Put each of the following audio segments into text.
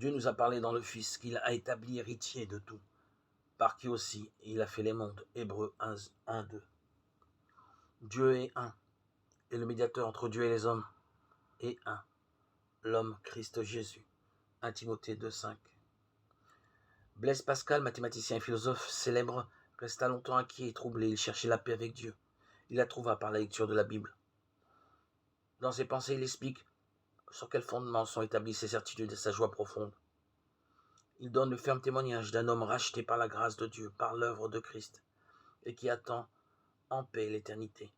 Dieu nous a parlé dans le Fils qu'il a établi héritier de tout, par qui aussi il a fait les mondes. Hébreux 1, 2. Dieu est un, et le médiateur entre Dieu et les hommes est un, l'homme Christ Jésus. 1 Timothée 2, 5. Blaise Pascal, mathématicien et philosophe célèbre, resta longtemps inquiet et troublé. Il cherchait la paix avec Dieu. Il la trouva par la lecture de la Bible. Dans ses pensées, il explique sur quels fondements sont établies ses certitudes et sa joie profonde. Il donne le ferme témoignage d'un homme racheté par la grâce de Dieu, par l'œuvre de Christ, et qui attend en paix l'éternité.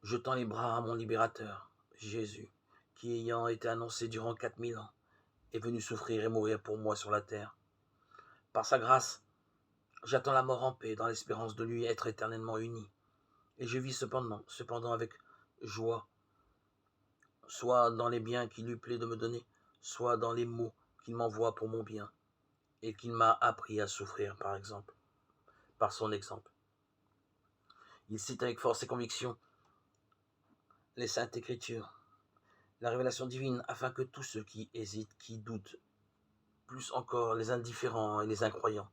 Je tends les bras à mon libérateur, Jésus, qui ayant été annoncé durant 4000 ans, est venu souffrir et mourir pour moi sur la terre. Par sa grâce, j'attends la mort en paix, dans l'espérance de lui être éternellement uni. Et je vis cependant avec joie, soit dans les biens qu'il lui plaît de me donner, soit dans les maux qu'il m'envoie pour mon bien, et qu'il m'a appris à souffrir, par son exemple. Il cite avec force et conviction les Saintes Écritures, la révélation divine, afin que tous ceux qui hésitent, qui doutent, plus encore les indifférents et les incroyants,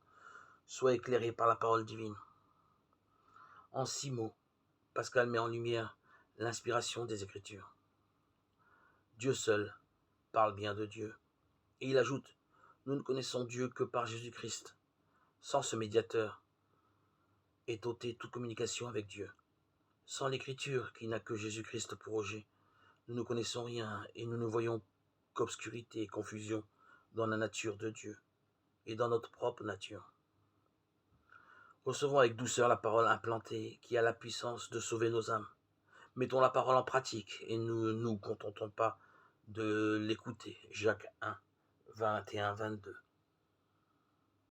soient éclairés par la parole divine. En 6 mots, Pascal met en lumière l'inspiration des Écritures. Dieu seul parle bien de Dieu. Et il ajoute, nous ne connaissons Dieu que par Jésus-Christ. Sans ce médiateur est ôtée toute communication avec Dieu. Sans l'Écriture qui n'a que Jésus-Christ pour objet, nous ne connaissons rien et nous ne voyons qu'obscurité et confusion dans la nature de Dieu et dans notre propre nature. Recevons avec douceur la parole implantée qui a la puissance de sauver nos âmes. Mettons la parole en pratique et ne nous contentons pas de l'écouter. Jacques 1, 21, 22.